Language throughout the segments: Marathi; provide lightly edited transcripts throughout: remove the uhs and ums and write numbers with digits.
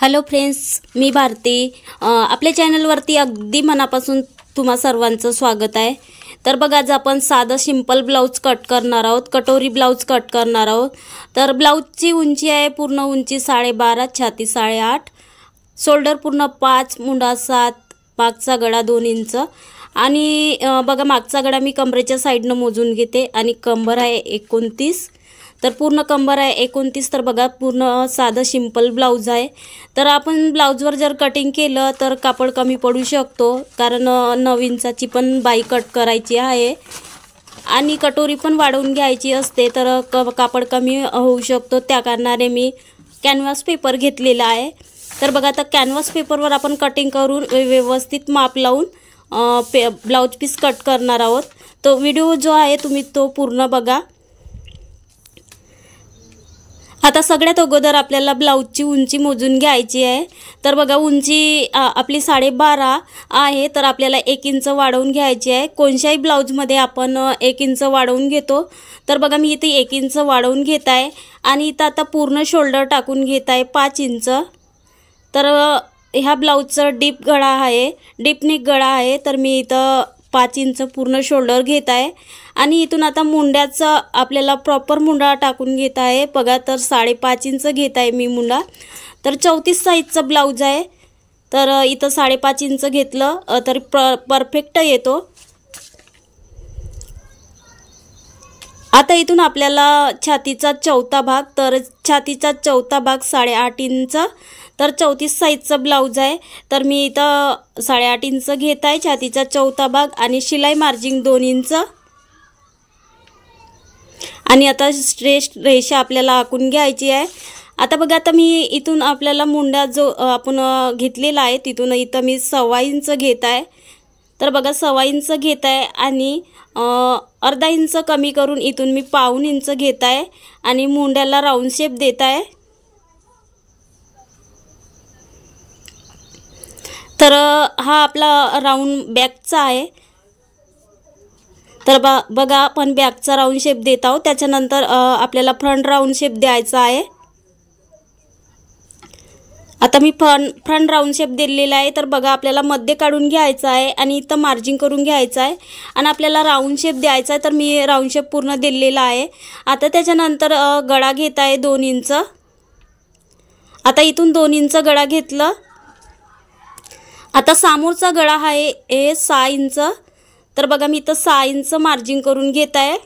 हॅलो फ्रेंड्स, मी भारती। आपल्या चॅनलवरती अगदी मनापासून तुम्हा सर्वांचं स्वागत आहे। तर बघा, आज आपण साधा सिंपल ब्लाउज कट करणार आहोत, कटोरी ब्लाउज कट करणार आहोत। तर ब्लाउजची उंची आहे पूर्ण उंची 12.5, छाती 8.5, शोल्डर पूर्ण 5, मुंडा 7, मागचा गळा 2 इंच आणि बघा मागचा गळा मी कमरेच्या साईडनं मोजून घेते आणि कंबर आहे 29। तर पूर्ण कंबर आहे 29। तर बघा, पूर्ण साधा सिंपल ब्लाउज आहे। तर आपण ब्लाउजवर जर कटिंग केलं तर कापड कमी पडू शकतो, कारण 9 इंचाची पण बाई कट करायची आहे आणि कटोरी पण वाढवून घ्यायची असते, तर कापड कमी होऊ शकतो। त्या कारणाने मी कॅनव्हास पेपर घेतलेला आहे। तर बघा, आता कॅनव्हास पेपरवर आपण कटिंग करून व्यवस्थित माप लावून ब्लाउज पीस कट करणार आहोत। तो व्हिडिओ जो आहे तुम्ही तो पूर्ण बघा। आता सगळ्यात अगोदर आपल्याला ब्लाउजची उंची मोजून घ्यायची आहे। तर बघा, उंची आपली 12.5 आहे, तर आपल्याला 1 इंच वाढवून घ्यायची आहे। कोणत्याही ब्लाउजमध्ये आपण 1 इंच वाढवून घेतो। तर बघा, मी इथे 1 इंच वाढवून घेत आहे आणि इथं आता पूर्ण शोल्डर टाकून घेत आहे 5 इंच। तर ह्या ब्लाउजचा डीप गळा आहे, डीप नेक गळा आहे, तर मी इथं 5 इंच पूर्ण शोल्डर घेत आहे आणि इथून आता मुंड्याचा आपल्याला प्रॉपर मुंडा टाकून घेत आहे। बघा, तर 5.5 इंच घेत आहे मी मुंडा। तर 34 साईजचा ब्लाउज आहे, तर इथं 5.5 इंच घेतलं तर परफेक्ट येतो। आता इथून आपल्याला छातीचा चौथा भाग, तर छातीचा चौथा भाग 8.5 इंच। तर 34 साईजचा ब्लाउज आहे, तर मी इथं 8.5 इंच घेत आहे छातीचा चौथा भाग आणि शिलाई मार्जिन 2 इंच। आणि आता स्ट्रेट रेषा आपल्याला आखून घ्यायची आहे। आता बघा, आता मी इथून आपल्याला मुंडा जो आपण घेतलेला आहे तिथून इथं मी 1.25 इंच घेत आहे। तर बघा, 1.25 इंच घेत आहे आणि अर्धा इंच कमी करून इथून मी 1.25 इंच घेत आहे आणि मुंड्याला राऊंड शेप देत आहे। तर हा आपला राऊंड बॅकचा आहे। तर बघा, आपण बॅकचा राऊंड शेप देत आहोत, त्याच्यानंतर आपल्याला फ्रंट राऊंड शेप द्यायचा आहे। आता मी फ्रंट राऊंड शेप दिलेला आहे। तर बघा, आपल्याला मध्ये काढून घ्यायचं आहे आणि इथं मार्जिन करून घ्यायचं आहे आणि आपल्याला राऊंड शेप द्यायचा आहे। तर मी राऊंड शेप पूर्ण दिलेला आहे। आता त्याच्यानंतर गळा घेत आहे 2 इंच। आता इथून 2 इंच गळा घेतलं। आता समोरचा गळा आहे 6 इंच। तर बघा, मी इथं 6 इंच मार्जिन करून घेत आहे।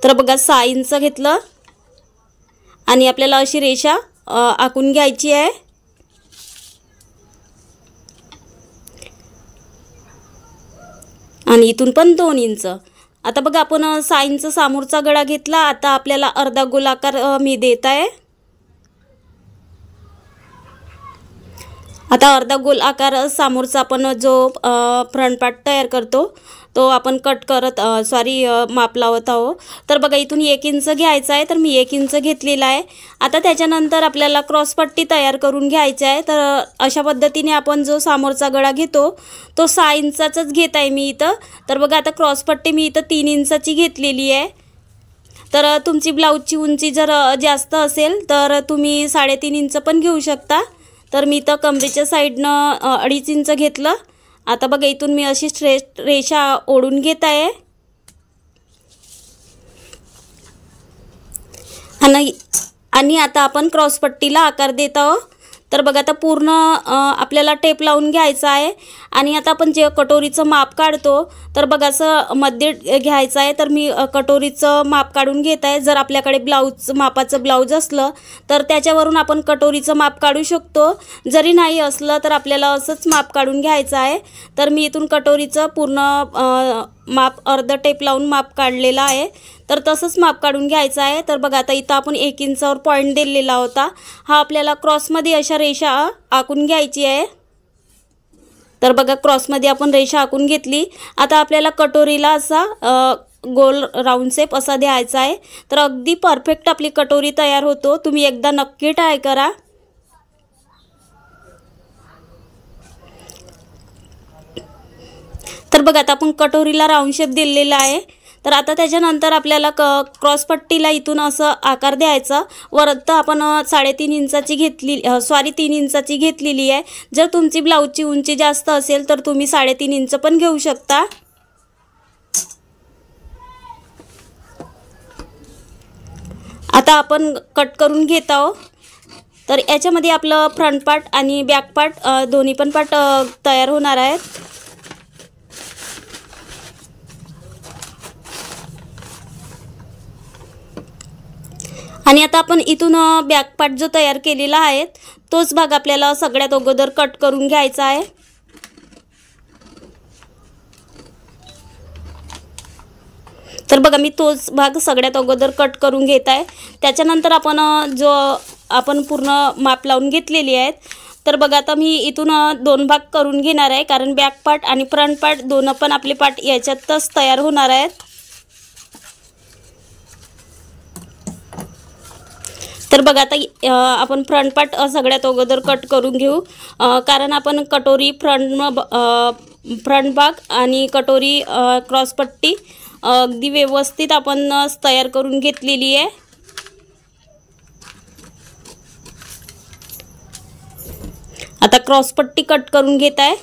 तर बघा, 6 इंच घेतलं आणि आपल्याला अशी रेषा आखून घ्यायची आहे। आणि इथून पण 2 इंच। आता बघा, आपण 6 इंच समोरचा गळा घेतला। आता आपल्याला अर्धा गोलाकार मी देत आहे। आता अर्धा गोल आकार समोरचा आपण जो फ्रंट पार्ट तयार करतो तो आपण कट करत माप लावत आहोत। तर बघा, इथून 1 इंच घ्यायचा आहे, तर मी 1 इंच घेतलेला आहे। आता त्याच्यानंतर आपल्याला क्रॉसपट्टी तयार करून घ्यायची आहे। तर अशा पद्धतीने आपण जो समोरचा गळा घेतो तो 6 इंचाचाच घेत आहे मी इथं। तर बघा, आता क्रॉसपट्टी मी इथं 3 इंचाची घेतलेली आहे। तर तुमची ब्लाउजची उंची जर जास्त असेल तर तुम्ही 3.5 इंच पण घेऊ शकता। तर मी इथं कमरेच्या साईडनं 2.5 इंच घेतलं। आता बघा, इथून मी अशी स्ट्रेट रेषा ओढून घेत आहे आणि आता आपण क्रॉसपट्टीला आकार देत आहोत। तर बघा, आता पूर्ण आपल्याला टेप लावून घ्यायचा आहे आणि आता आपण जे कटोरीचं माप काढतो तर बघा, असं मध्ये घ्यायचं आहे। तर मी कटोरीचं माप काढून घेत आहे। जर आपल्याकडे मापाचं ब्लाउज असलं तर त्याच्यावरून आपण कटोरीचं माप काढू शकतो, जरी नाही असलं तर आपल्याला असंच माप काढून घ्यायचं आहे। तर मी इथून कटोरीचं पूर्ण माप अर्ध टेप लावून माप काढलेला आहे, तर तसंच माप काढून घ्यायचं आहे। तर बघा, आता इथं आपण 1 इंचावर पॉईंट दिलेला होता, हा आपल्याला क्रॉसमध्ये अशा रेषा आखून घ्यायची आहे। तर बघा, क्रॉसमध्ये आपण रेषा आखून घेतली। आता आपल्याला कटोरीला असा गोल राऊंड शेप असा द्यायचा आहे। तर अगदी परफेक्ट आपली कटोरी तयार होतो, तुम्ही एकदा नक्की ट्राय करा। तर बघा, आता आपण कटोरीला राऊंड शेप दिलेला आहे। तर आता त्याच्यानंतर आपल्याला क्रॉसपट्टीला इथून असं आकार द्यायचा। वरत आपण 3.5 इंचाची घेतली 3 इंचाची घेतलेली आहे। जर तुमची ब्लाऊजची उंची जास्त असेल तर तुम्ही 3.5 इंच पण घेऊ शकता। आता आपण कट करून घेत आहोत। तर याच्यामध्ये आपलं फ्रंट पार्ट आणि बॅक पार्ट दोन्ही पण पार्ट तयार होणार आहेत। आणि आता आपण इथून बॅक पार्ट जो तयार केलेला आहे तोच भाग आपल्याला सगळ्यात अगोदर कट करून घ्यायचा आहे। तर बघा मी तोच भाग सगळ्यात अगोदर कट करून घेत आहे। त्याच्यानंतर आपण पूर्ण माप लावून घेतलेली आहेत। तर बघा आता मी इथून 2 भाग करून घेणार आहे, कारण बॅक पार्ट आणि फ्रंट पार्ट दोन पण आपले पार्ट याच्यातच तयार होणार आहेत। तर बघा आता आपण फ्रंट पार्ट सगळ्यात अगोदर कट करून घेऊ, कारण आपण कटोरी फ्रंट भाग आणि कटोरी क्रॉसपट्टी अगदी व्यवस्थित आपण तयार करून घेतलेली आहे। आता क्रॉसपट्टी कट करून घेत आहे।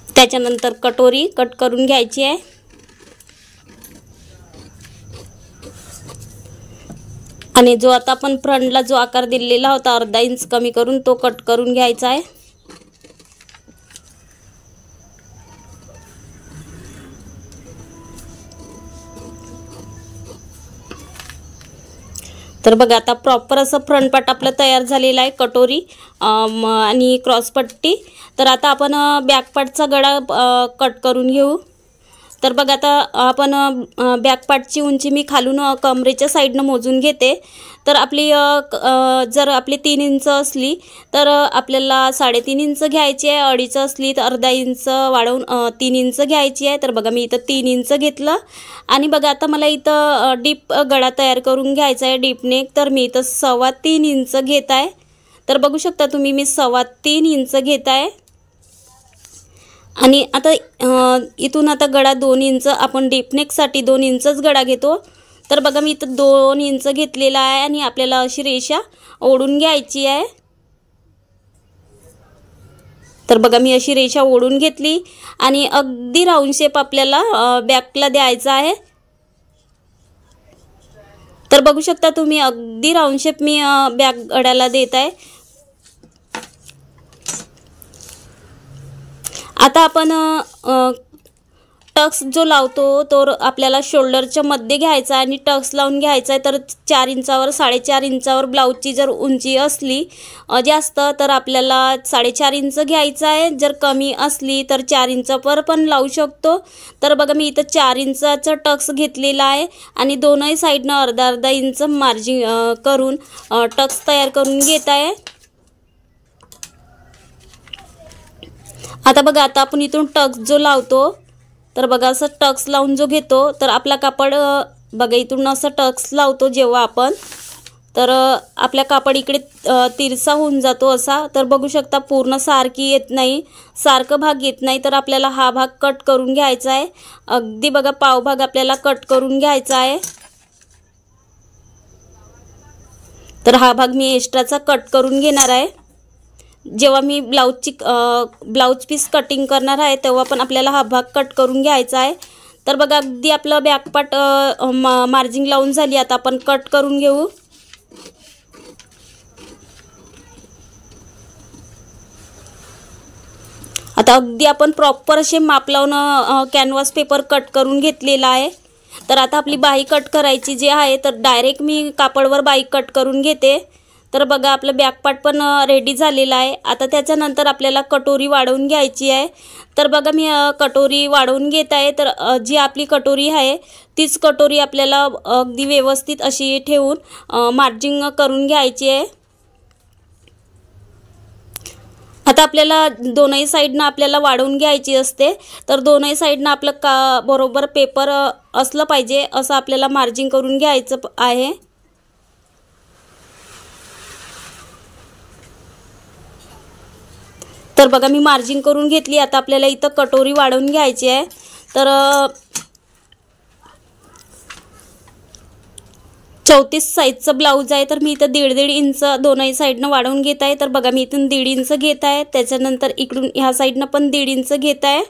त्याच्यानंतर कटोरी कट करून घ्यायची आहे। आणि जो आता आपण फ्रंटला जो आकार दिलेला होता अर्धा इंच कमी करून तो कट करून घ्यायचा आहे। तर बघा आता प्रॉपर असं फ्रंट पार्ट आपलं तयार झालेला आहे, कटोरी आणि क्रॉसपट्टी। तर आता आपण बॅक पार्टचा गळा कट करून घेऊ। तर बघा आता आपण बॅक पार्टची उंची मी खालून कमरेच्या साईडनं मोजून घेते। तर आपली जर आपली 3 इंच असली तर आपल्याला 3.5 इंच घ्यायची आहे, 2.5 असली तर अर्धा इंच वाढवून 3 इंच घ्यायची आहे। तर बघा मी इथं 3 इंच घेतलं। आणि बघा आता मला इथं डीप गळा तयार करून घ्यायचा आहे, डीप नेक। तर मी इथं 3.25 इंच घेत आहे। तर बघू शकता तुम्ही मी 3.25 इंच घेत आहे। आणि आता इथून आता गळा 2 इंच आपण डीप नेकसाठी 2 इंचच गळा घेतो। तर बघा मी इथं 2 इंच घेतलेला आहे आणि आपल्याला अशी रेषा ओढून घ्यायची आहे। तर बघा मी अशी रेषा ओढून घेतली आणि अगदी राऊंड शेप आपल्याला बॅकला द्यायचा आहे। तर बघू शकता तुम्ही अगदी राऊंड शेप मी बॅक गळ्याला देत आहे। आता आपण टक्स जो लावतो तो आपल्याला शोल्डरच्या मध्ये घ्यायचा आणि टक्स लावून घ्यायचा आहे। तर 4 इंचावर 4.5 इंचावर ब्लाऊजची जर उंची असली जास्त तर आपल्याला 4.5 इंच घ्यायचा आहे, जर कमी असली तर 4 इंचावर पण लावू शकतो। तर बघा मी इथं 4 इंचाचा टक्स घेतलेला आहे आणि दोनही साईडनं अर्धा इंच मार्जिन करून टक्स तयार करून घेत आहे। आता बघा आता आपण इथून टक्स जो लावतो तर बघा असं टक्स लावून जो घेतो तर आपला कापड बघा इथून असं टक्स लावतो जेव्हा आपण, तर आपला कापड इकडे तिरसा होऊन जातो असा। तर बघू शकता पूर्ण सारखी येत नाही, सारखं भाग येत नाही। तर आपल्याला हा भाग कट करून घ्यायचा आहे, अगदी बघा पाव भाग आपल्याला कट करून घ्यायचा आहे। तर हा भाग मी एक्स्ट्राचा कट करून घेणार आहे। जेव्हा मी ब्लाऊज पीस कटिंग करणार आहे तेव्हा पण आपल्याला हा भाग कट करून घ्यायचा आहे। तर बघा अगदी आपलं बॅक पार्ट मार्जिंग लावून झाली, आता आपण कट करून घेऊ। आता अगदी आपण प्रॉपर असे माप लावून कॅनव्हास पेपर कट करून घेतलेला आहे। तर आता आपली बाही कट करायची जी आहे तर डायरेक्ट मी कापडवर बाही कट करून घेते। तर बघा आपलं बॅक पार्ट पण रेडी झालेला आहे। आता त्याच्यानंतर आपल्याला कटोरी वाढवून घ्यायची आहे। तर बघा मी कटोरी वाढवून घेत आहे। तर जी आपली कटोरी आहे तीच कटोरी आपल्याला अगदी व्यवस्थित अशी ठेवून मार्जिंग करून घ्यायची आहे। आता आपल्याला दोनही साईडनं आपल्याला वाढवून घ्यायची असते। तर दोनही साईडनं आपलं बरोबर पेपर असलं पाहिजे असं आपल्याला मार्जिंग करून घ्यायचं आहे। तर बघा मी मार्जिन करून घेतली। आता आपल्याला इथं कटोरी वाढवून घ्यायची आहे। तर 34 साईजचा ब्लाऊज आहे, तर मी इथं 1.5 इंच दोनही साईडनं वाढवून घेत आहे। तर बघा मी इथून 1.5 इंच घेत आहे, त्याच्यानंतर इकडून ह्या साईडनं पण 1.5 इंच घेत आहे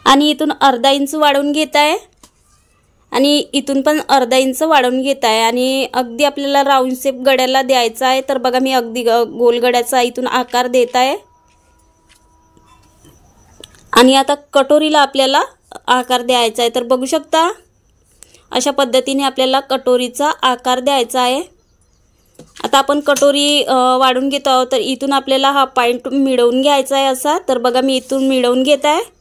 आणि इथून अर्धा इंच वाढवून घेत आहे आणि इथून पण अर्धा इंच वाढवून घेत आहे आणि अगदी आपल्याला राऊंड शेप गड्याला द्यायचा आहे। तर बघा मी अगदी गोल गड्याचा इथून आकार देत आहे आणि आता कटोरीला आपल्याला आकार द्यायचा आहे। तर बघू शकता अशा पद्धतीने आपल्याला कटोरीचा आकार द्यायचा आहे। आता आपण कटोरी वाढवून घेत आहोत, तर इथून आपल्याला हा पॉइंट मिळवून घ्यायचा आहे असा। तर बघा मी इथून मिळवून घेत आहे।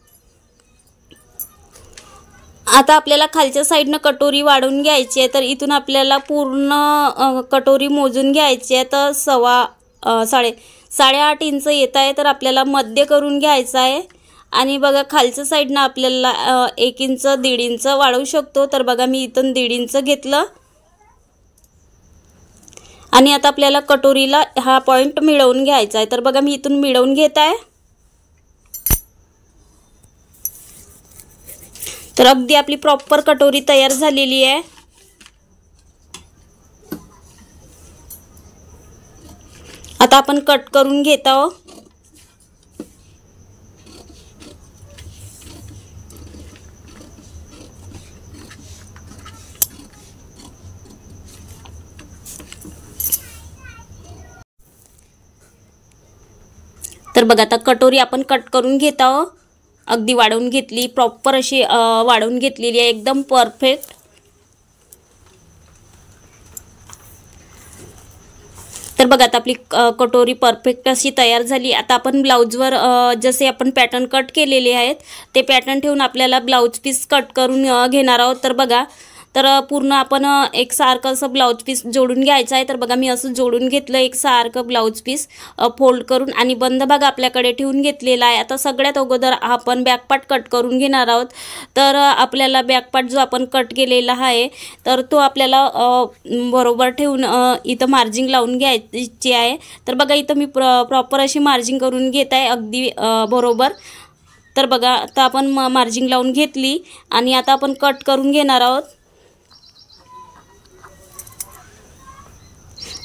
आता आपल्याला खालच्या साईडनं कटोरी वाढवून घ्यायची आहे, तर इथून आपल्याला पूर्ण कटोरी मोजून घ्यायची आहे। तर 8.5 इंच येत आहे, तर आपल्याला मध्य करून घ्यायचं आहे आणि बघा खालच्या साईडनं आपल्याला 1 इंच 1.5 इंच वाढवू शकतो। तर बघा मी इथून 1.5 इंच घेतलं आणि आता आपल्याला कटोरीला हा पॉइंट मिळवून घ्यायचा आहे। तर बघा मी इथून मिळवून घेत आहे। तर अगदी आपली प्रॉपर कटोरी तयार झालेली आहे। आता आपण कट करून घेत आहोत। तर बघा आता कटोरी आपण कट करून घेत आहोत। अगदी वाढवून घेतली, प्रॉपर अशी वाढवून घेतलेली आहे, एकदम परफेक्ट। तर बघा आता आपली कटोरी परफेक्ट अशी तयार झाली। आता आपण ब्लाऊजवर जसे आपण पॅटर्न कट केलेले आहेत ते पॅटर्न ठेवून आपल्याला ब्लाऊज पीस कट करून घेणार आहोत। तर बघा तर पूर्ण आपण एक सारखं असं ब्लाऊज पीस जोडून घ्यायचं आहे। तर बघा मी असं जोडून घेतलं एक सारखं ब्लाऊज पीस फोल्ड करून आणि बंद भाग आपल्याकडे ठेवून घेतलेला आहे। आता सगळ्यात अगोदर आपण बॅकपार्ट कट करून घेणार आहोत। तर आपल्याला बॅकपार्ट जो आपण कट केलेला आहे तर तो आपल्याला बरोबर ठेवून इथं मार्जिंग लावून घ्यायची आहे। तर बघा इथं मी प्रॉपर अशी मार्जिंग करून घेत आहे अगदी बरोबर। तर बघा आता आपण मार्जिंग लावून घेतली आणि आता आपण कट करून घेणार आहोत।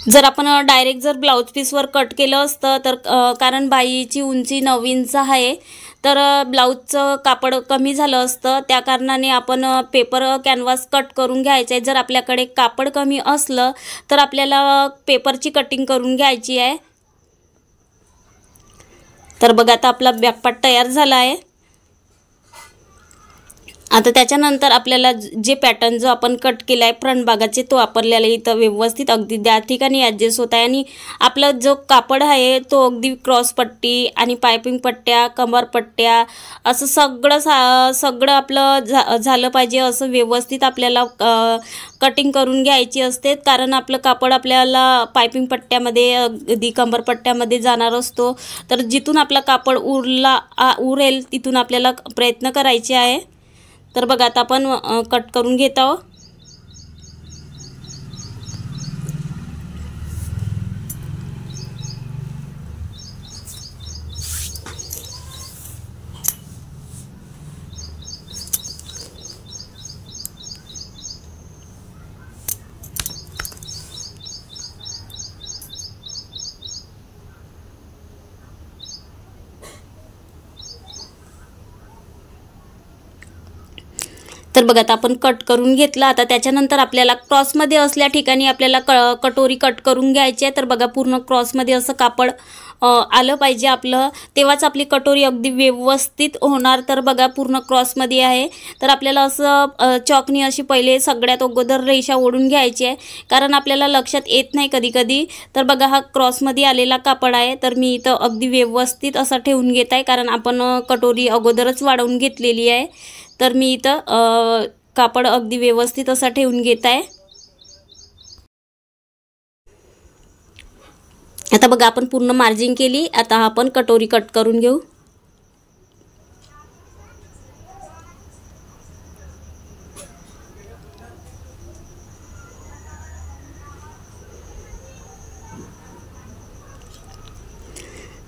जर आपण डायरेक्ट जर ब्लाऊज पीसवर कट केलं असतं तर कारण बाईची उंची 9 इंच आहे, तर ब्लाऊजचं कापड कमी झालं असतं, त्या कारणाने आपण पेपर कॅनव्हास कट करून घ्यायचं आहे। जर आपल्याकडे कापड कमी असलं तर आपल्याला पेपरची कटिंग करून घ्यायची आहे। तर बघा आता आपला बॅकपार्ट तयार झाला आहे। आता त्याच्यानंतर आपल्याला जे पॅटर्न जो आपण कट केला आहे फ्रंट भागाचे तो आपल्याला इथं व्यवस्थित अगदी त्या ठिकाणी ॲडजस्ट होत आहे आणि आपला जो कापड आहे तो अगदी क्रॉस पट्टी आणि पायपिंग पट्ट्या कमर पट्ट्या असं सगळं आपलं झालं पाहिजे असं व्यवस्थित आपल्याला कटिंग करून घ्यायची असते। कारण आपलं कापड आपल्याला पायपिंग पट्ट्यामध्ये अगदी कंबर पट्ट्यामध्ये जाणार असतो, तर जिथून आपला कापड उरेल तिथून आपल्याला प्रयत्न करायचे आहे। तर बघा आता आपण कट करून घेत आहोत। तर बघा आता आपण कट करून घेतला। आता त्याच्यानंतर आपल्याला क्रॉसमध्ये असल्या ठिकाणी आपल्याला कटोरी कट करून घ्यायची आहे। तर बघा पूर्ण क्रॉसमध्ये असं कापड आलं पाहिजे आपलं, तेव्हाच आपली कटोरी अगदी व्यवस्थित होणार। तर बघा पूर्ण क्रॉसमध्ये आहे, तर आपल्याला असं चॉकनी अशी पहिले सगळ्यात अगोदर रेषा ओढून घ्यायची आहे, कारण आपल्याला लक्षात येत नाही कधी कधी। तर बघा हा क्रॉसमध्ये आलेला कापड आहे, तर मी इथं अगदी व्यवस्थित असा ठेवून घेत आहे, कारण आपण कटोरी अगोदरच वाढवून घेतलेली आहे। तर मी इथं कापड अगदी व्यवस्थित असा ठेवून घेत आहे। आता बघा आपण पूर्ण मार्जिंग केली। आता आपण कटोरी कट करून घेऊ।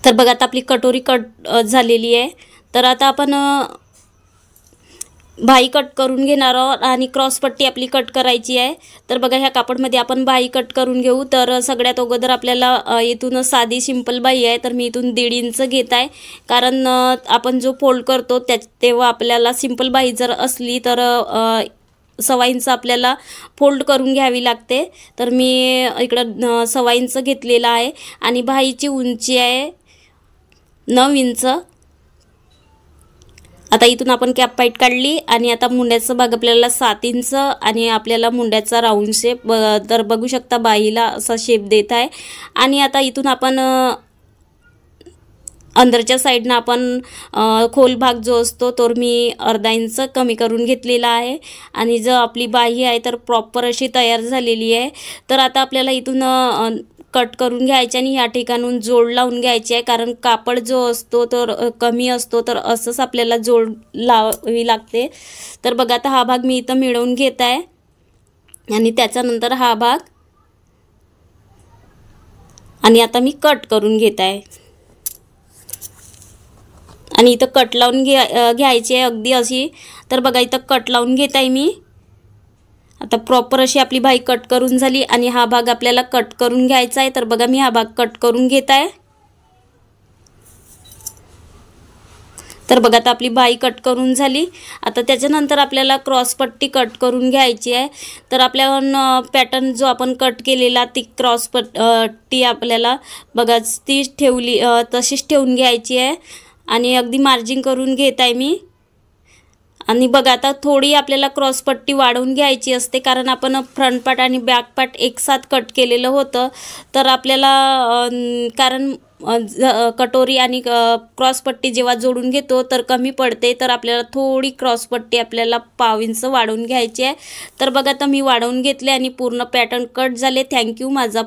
तर बघा आता आपली कटोरी कट झालेली आहे। तर आता आपण बाही कट करून घेणार आहोत आणि क्रॉस पट्टी आपली कट करायची आहे। तर बघा ह्या कापडमध्ये आपण बाही कट करून घेऊ। तर सगळ्यात अगोदर आपल्याला इथून साधी सिंपल बाही आहे, तर मी इथून 1.5 इंच घेत आहे, कारण आपण जो फोल्ड करतो तेव्हा आपल्याला सिंपल बाही जर असली तर 1.25 इंच आपल्याला फोल्ड करून घ्यावी लागते। तर मी इकडं 1.25 इंच घेतलेला आहे आणि बाहीची उंची आहे 9 इंच। आता इथून आपण कॅप पाईट काढली आणि आता मुंड्याचा भाग आपल्याला 7 इंच आणि आपल्याला मुंड्याचा राऊंड शेप, तर बघू शकता बाहीला असा शेप देत आहे। आणि आता इथून आपण अंदरच्या साईडनं आपण खोल भाग जो असतो तो मी 1/2 इंच कमी करून घेतलेला आहे आणि जो आपली बाही आहे तर प्रॉपर अशी तयार झालेली आहे। तर आता आपल्याला इथून कट करून घ्यायचे आणि या ठिकाणून जोड लावून घ्यायची आहे, कारण कापड जो असतो तर कमी असतो, तर असंच आपल्याला जोड लावावी लागते। तर बघा आता हा भाग मी इथं मिळवून घेत आहे आणि त्याच्यानंतर हा भाग आणि आता मी कट करून घेत आहे आणि इथं कट लावून घ्यायची आहे अगदी अशी। तर बघा इथं कट लावून घेत आहे मी। आता प्रॉपर अशी आपली बाही कट करून झाली आणि हा भाग आपल्याला कट करून घ्यायचा आहे। तर बघा मी हा भाग कट करून घेत आहे। तर बघा आता आपली बाही कट करून झाली। आता त्याच्यानंतर आपल्याला क्रॉस पट्टी कट करून घ्यायची आहे। तर आपल्या पॅटर्न जो आपण कट केलेला ती क्रॉस पट्टी आपल्याला बघा ती ठेवली तशीच ठेवून घ्यायची आहे आणि अगदी मार्जिन करून घेत आहे मी। आणि बघा आता थोडी आपल्याला क्रॉस पट्टी वाढवून घ्यायची असते, कारण आपण फ्रंट पार्ट आणि बॅक पार्ट एकसाथ कट केलेलं होतं। तर आपल्याला कारण कटोरी आणि क्रॉस पट्टी जेव्हा जोडून घेतो तर कमी पडते, तर आपल्याला थोडी क्रॉस पट्टी आपल्याला 1/2 इंच वाढवून घ्यायची आहे। तर बघा आता मी वाढवून घेतले आणि पूर्ण पॅटर्न कट झाले। थँक्यू। माझा